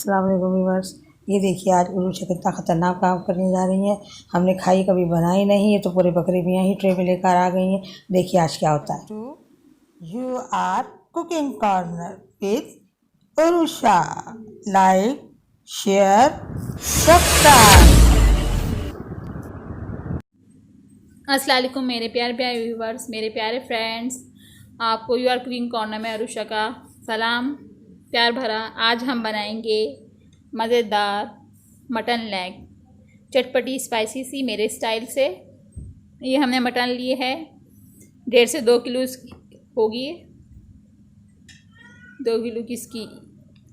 अस्सलाम वालेकुम व्यूअर्स। ये देखिए आज उर्वशी कितना ख़तरनाक काम करने जा रही हैं। हमने खाई कभी बनाई नहीं है तो पूरे बकरे भी यहीं ट्रे में लेकर आ गई हैं। देखिए आज क्या होता है। You are cooking corner with Urvashi. Like, share, subscribe. अस्सलाम वालेकुम मेरे प्यारे प्यारे व्यूवर्स, मेरे प्यारे फ्रेंड्स, आपको यू आर कुकिंग कॉर्नर में अरुषा का सलाम प्यार भरा। आज हम बनाएंगे मज़ेदार मटन लेग, चटपटी स्पाइसी सी मेरे स्टाइल से। ये हमने मटन लिए है, 1.5 से 2 किलो होगी। 2 किलो की इसकी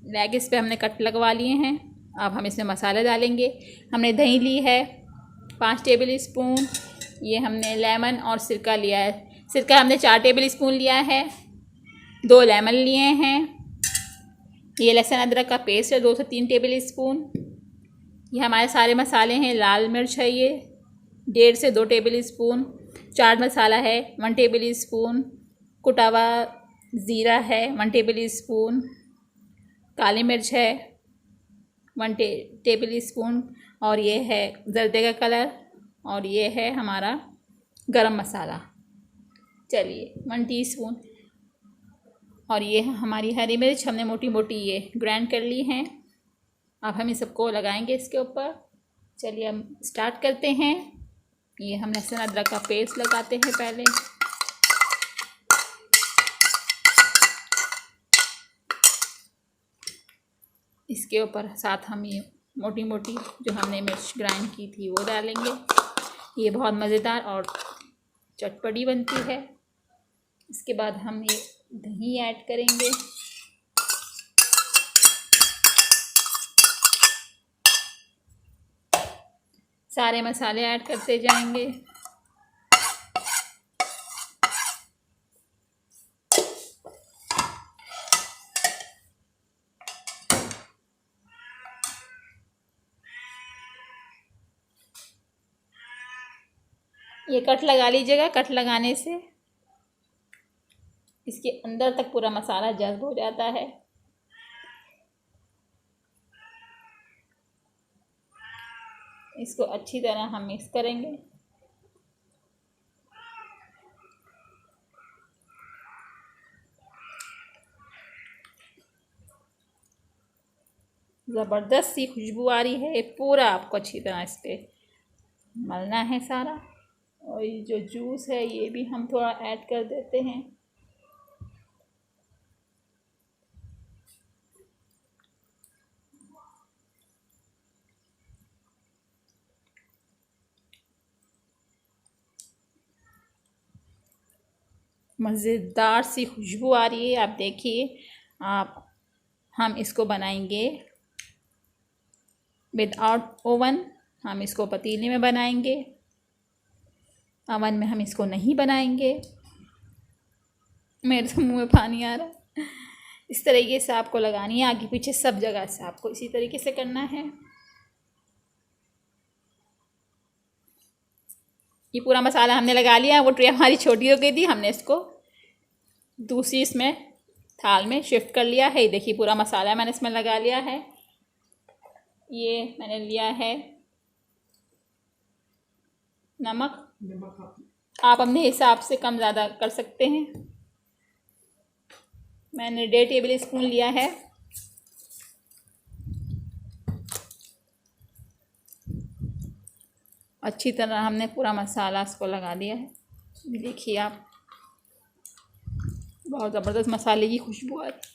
लेग इस पर हमने कट लगवा लिए हैं। अब हम इसमें मसाले डालेंगे। हमने दही ली है 5 टेबल स्पून। ये हमने लेमन और सिरका लिया है। सिरका हमने 4 टेबल स्पून लिया है। 2 लेमन लिए हैं। ये लहसुन अदरक का पेस्ट है 2 से 3 टेबल स्पून। ये हमारे सारे मसाले हैं। लाल मिर्च है ये 1.5 से 2 टेबल स्पून। चाट मसाला है 1 टेबल स्पून। कुटा हुआ ज़ीरा है 1 टेबल स्पून। काली मिर्च है 1 टेबल स्पून। और ये है जर्दे का कलर। और ये है हमारा गरम मसाला, चलिए 1 टीस्पून। और ये है हमारी हरी मिर्च, हमने मोटी मोटी ये ग्राइंड कर ली हैं। अब हम इस सबको लगाएंगे इसके ऊपर। चलिए हम स्टार्ट करते हैं। ये हम लहसुन अदरक का पेस्ट लगाते हैं पहले। इसके ऊपर साथ हम ये मोटी मोटी जो हमने मिर्च ग्राइंड की थी वो डालेंगे। ये बहुत मज़ेदार और चटपटी बनती है। इसके बाद हम ये दही ऐड करेंगे। सारे मसाले ऐड करते जाएंगे। ये कट लगा लीजिएगा। कट लगाने से इसके अंदर तक पूरा मसाला जज़्ब हो जाता है। इसको अच्छी तरह हम मिक्स करेंगे। ज़बरदस्त सी खुशबू आ रही है। पूरा आपको अच्छी तरह इस पर मलना है सारा। और ये जो जूस है ये भी हम थोड़ा ऐड कर देते हैं। मज़ेदार सी खुशबू आ रही है, आप देखिए। आप हम इसको बनाएंगे विदाउट ओवन। हम इसको पतीले में बनाएंगे, ओवन में हम इसको नहीं बनाएंगे। मेरे तो मुंह में पानी आ रहा है। इस तरीके से आपको लगानी है, आगे पीछे सब जगह से आपको इसी तरीके से करना है। ये पूरा मसाला हमने लगा लिया। वो ट्रे हमारी छोटी हो गई थी, हमने इसको दूसरी इसमें थाल में शिफ्ट कर लिया है। देखिए पूरा मसाला मैंने इसमें लगा लिया है। ये मैंने लिया है नमक। आप अपने हिसाब से कम ज़्यादा कर सकते हैं। मैंने 1.5 टेबल स्पून लिया है। अच्छी तरह हमने पूरा मसाला इसको लगा दिया है। देखिए आप, बहुत ज़बरदस्त मसाले की खुशबू आ रही है।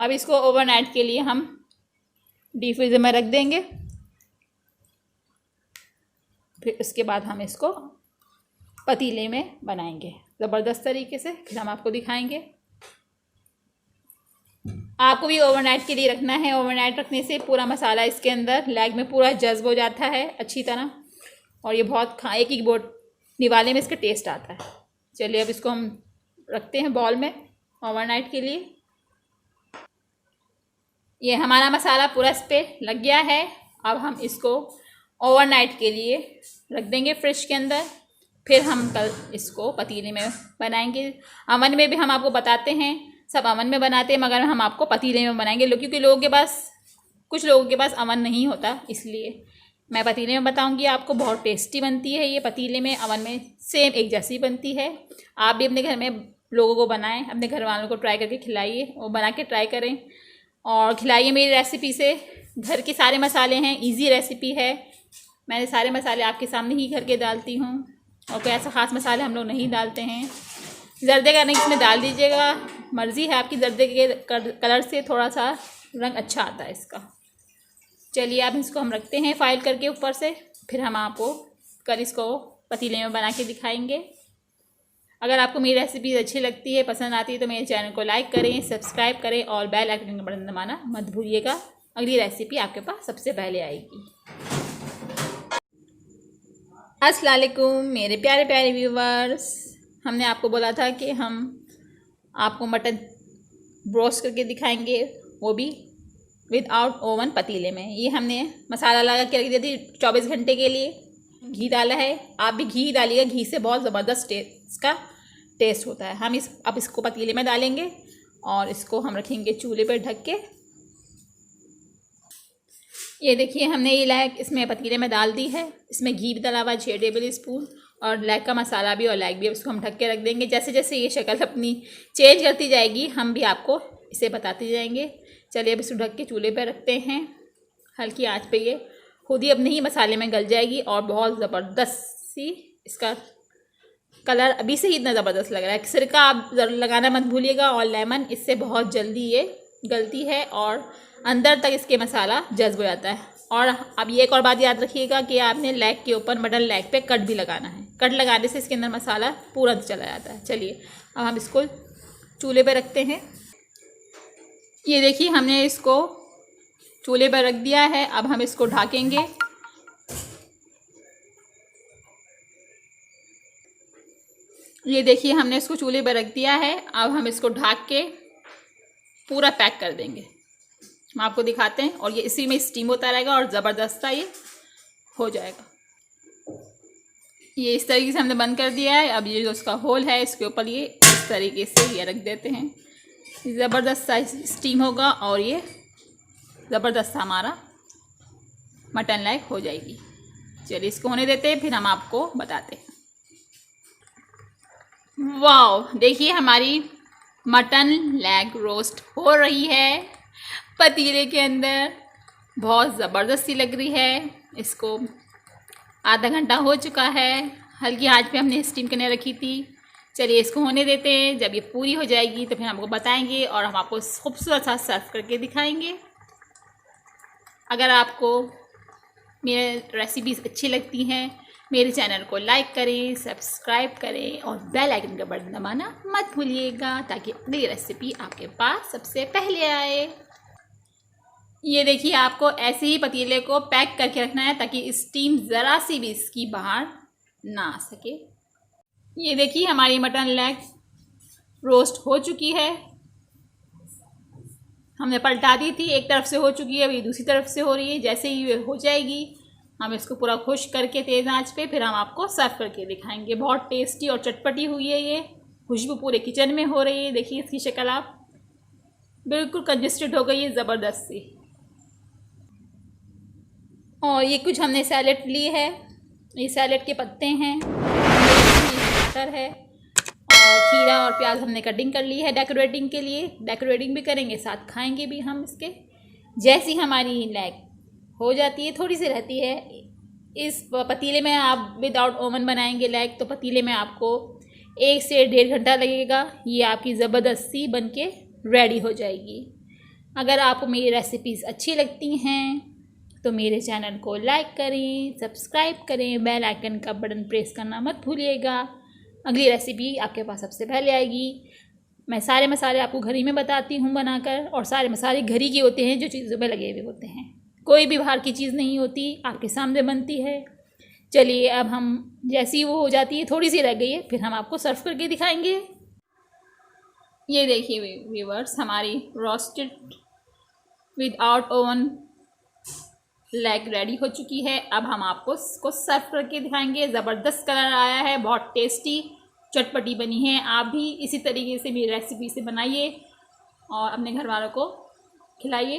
अब इसको ओवरनाइट के लिए हम डीप फ्रीज़र में रख देंगे। फिर उसके बाद हम इसको पतीले में बनाएंगे ज़बरदस्त तरीके से। फिर हम आपको दिखाएंगे। आपको भी ओवरनाइट के लिए रखना है। ओवरनाइट रखने से पूरा मसाला इसके अंदर लेग में पूरा जज़्ब हो जाता है अच्छी तरह। और ये बहुत एक ही बोट निवाले में इसका टेस्ट आता है। चलिए अब इसको हम रखते हैं बॉल में ओवरनाइट के लिए। ये हमारा मसाला पूरा इस पर लग गया है। अब हम इसको ओवरनाइट के लिए रख देंगे फ्रिज के अंदर। फिर हम कल इसको पतीले में बनाएंगे। अवन में भी हम आपको बताते हैं, सब अवन में बनाते हैं, मगर हम आपको पतीले में बनाएंगे क्योंकि कुछ लोगों के पास अवन नहीं होता, इसलिए मैं पतीले में बताऊंगी आपको। बहुत टेस्टी बनती है ये पतीले में, अवन में सेम एक जैसी बनती है। आप भी अपने घर में लोगों को बनाएं, अपने घर वालों को ट्राई करके खिलाइए और बना के ट्राई करें और खिलाइए मेरी रेसिपी से। घर के सारे मसाले हैं, इजी रेसिपी है। मैंने सारे मसाले आपके सामने ही घर के डालती हूँ और कोई ऐसा ख़ास मसाले हम लोग नहीं डालते हैं। जर्दे का नहीं इसमें डाल दीजिएगा, मर्ज़ी है आपकी। जर्दे के कलर से थोड़ा सा रंग अच्छा आता है इसका। चलिए अब इसको हम रखते हैं फाइल करके ऊपर से, फिर हम आपको कल इसको पतीले में बना के दिखाएंगे। अगर आपको मेरी रेसिपी अच्छी लगती है, पसंद आती है, तो मेरे चैनल को लाइक करें, सब्सक्राइब करें और बेल आइकन का बटन दबाना मत भूलिएगा। अगली रेसिपी आपके पास सबसे पहले आएगी। अस्सलाम वालेकुम मेरे प्यारे प्यारे व्यूवर्स, हमने आपको बोला था कि हम आपको मटन ब्रोस्ट करके दिखाएंगे, वो भी विदाउट ओवन पतीले में। ये हमने मसाला लगा के रख दिया थी 24 घंटे के लिए। घी डाला है, आप भी घी डालिएगा, घी से बहुत ज़बरदस्त इसका टेस्ट होता है। हम अब इसको पतीले में डालेंगे और इसको हम रखेंगे चूल्हे पर ढक के। ये देखिए हमने ये लैग इसमें पतीले में डाल दी है। इसमें घी भी डाला हुआ 6 टेबल स्पून और लैग का मसाला भी और लैग भी। इसको हम ढक के रख देंगे। जैसे जैसे ये शक्ल अपनी चेंज करती जाएगी हम भी आपको इसे बताते जाएंगे। चलिए अब इसको ढक के चूल्हे पर रखते हैं हल्की आंच पे। ये खुद ही अपने ही मसाले में गल जाएगी और बहुत ज़बरदस्त सी इसका कलर अभी से ही इतना ज़बरदस्त लग रहा है। सिरका आप लगाना मत भूलिएगा और लेमन, इससे बहुत जल्दी ये गलती है और अंदर तक इसके मसाला जज्ब हो जाता है। और अब ये एक और बात याद रखिएगा कि आपने लेग के ऊपर, मटन लेग पे कट भी लगाना है। कट लगाने से इसके अंदर मसाला पूरा चला जाता है। चलिए अब हम इसको चूल्हे पे रखते हैं। ये देखिए हमने इसको चूल्हे पर रख दिया है। अब हम इसको ढकेंगे। ये देखिए हमने इसको चूल्हे पर रख दिया है। अब हम इसको ढक के पूरा पैक कर देंगे। हम आपको दिखाते हैं और ये इसी में स्टीम होता रहेगा और ज़बरदस्त ये हो जाएगा। ये इस तरीके से हमने बंद कर दिया है। अब ये जो उसका होल है इसके ऊपर ये इस तरीके से ये रख देते हैं। ज़बरदस्त सा स्टीम होगा और ये ज़बरदस्त सा हमारा मटन लेग हो जाएगी। चलिए इसको होने देते हैं, फिर हम आपको बताते हैं। वाह, देखिए हमारी मटन लेग रोस्ट हो रही है पतीले के अंदर। बहुत ज़बरदस्ती लग रही है। इसको आधा घंटा हो चुका है, हल्की आंच पे हमने स्टीम करने रखी थी। चलिए इसको होने देते हैं। जब ये पूरी हो जाएगी तो फिर हमको बताएंगे और हम आपको खूबसूरत सा सर्व करके दिखाएंगे। अगर आपको मेरे रेसिपीज़ अच्छी लगती हैं, मेरे चैनल को लाइक करें, सब्सक्राइब करें और बेल आइकन का बटन दबाना मत भूलिएगा ताकि अगली रेसिपी आपके पास सबसे पहले आए। ये देखिए आपको ऐसे ही पतीले को पैक करके रखना है ताकि स्टीम ज़रा सी भी इसकी बाहर ना आ सके। ये देखिए हमारी मटन लेग रोस्ट हो चुकी है। हमने पलटा दी थी, एक तरफ से हो चुकी है, अभी दूसरी तरफ से हो रही है। जैसे ही ये हो जाएगी हम इसको पूरा खुश करके तेज़ आंच पे फिर हम आपको सर्व करके दिखाएंगे। बहुत टेस्टी और चटपटी हुई है ये। खुशबू पूरे किचन में हो रही है। देखिए इसकी शक्ल आप बिल्कुल कंजस्टेड हो गई है ज़बरदस्त सी। और ये कुछ हमने सैलेड ली है। ये सैलेड के पत्ते हैं, मटर है और खीरा और प्याज हमने कटिंग कर ली है डेकोरेटिंग के लिए। डेकोरेटिंग भी करेंगे, साथ खाएंगे भी हम इसके। जैसी हमारी लेग हो जाती है, थोड़ी सी रहती है। इस पतीले में आप विदाउट ओवन बनाएंगे लेग तो पतीले में आपको 1 से 1.5 घंटा लगेगा। ये आपकी ज़बरदस्त सी बन के रेडी हो जाएगी। अगर आपको मेरी रेसिपीज़ अच्छी लगती हैं तो मेरे चैनल को लाइक करें, सब्सक्राइब करें, बेल आइकन का बटन प्रेस करना मत भूलिएगा। अगली रेसिपी आपके पास सबसे पहले आएगी। मैं सारे मसाले आपको घर ही में बताती हूँ बनाकर, और सारे मसाले घर ही के होते हैं जो चीज़ों में लगे हुए होते हैं। कोई भी बाहर की चीज़ नहीं होती, आपके सामने बनती है। चलिए अब हम जैसी वो हो जाती है, थोड़ी सी रह गई है, फिर हम आपको सर्व करके दिखाएंगे। ये देखिए व्यूअर्स, हमारी roasted without oven leg ready हो चुकी है। अब हम आपको इसको सर्व करके दिखाएंगे। ज़बरदस्त कलर आया है, बहुत टेस्टी चटपटी बनी है। आप भी इसी तरीके से मेरी रेसिपी से बनाइए और अपने घर वालों को खिलाइए।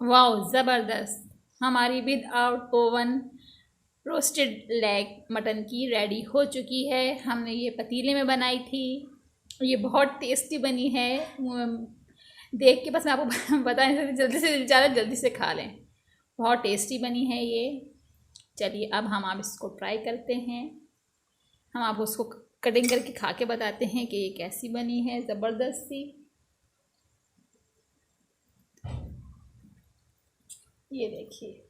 वाह, ज़बरदस्त हमारी without oven roasted leg mutton की रेडी हो चुकी है। हमने ये पतीले में बनाई थी। ये बहुत टेस्टी बनी है। देख के बस मैं आपको बता नहीं सकती, जल्दी से ज़्यादा जल्दी से खा लें। बहुत टेस्टी बनी है ये। चलिए अब हम आप इसको ट्राई करते हैं। हम आपको उसको कटिंग करके खा के बताते हैं कि ये कैसी बनी है। ज़बरदस्त सी ये देखिए।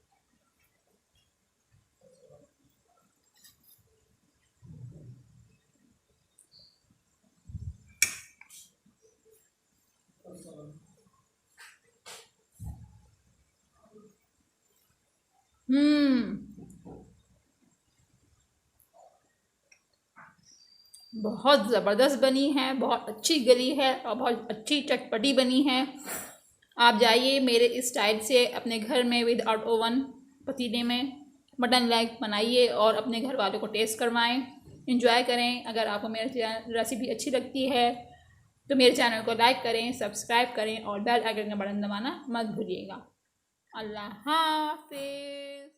बहुत ज़बरदस्त बनी है, बहुत अच्छी गली है और बहुत अच्छी चटपटी बनी है। आप जाइए मेरे इस स्टाइल से अपने घर में विदाउट ओवन पतीले में मटन लेग बनाइए और अपने घर वालों को टेस्ट करवाएं, एंजॉय करें। अगर आपको मेरी रेसिपी अच्छी लगती है तो मेरे चैनल को लाइक करें, सब्सक्राइब करें और बेल आइकन का बटन दबाना मत भूलिएगा। अल्लाह हाफ़िज़।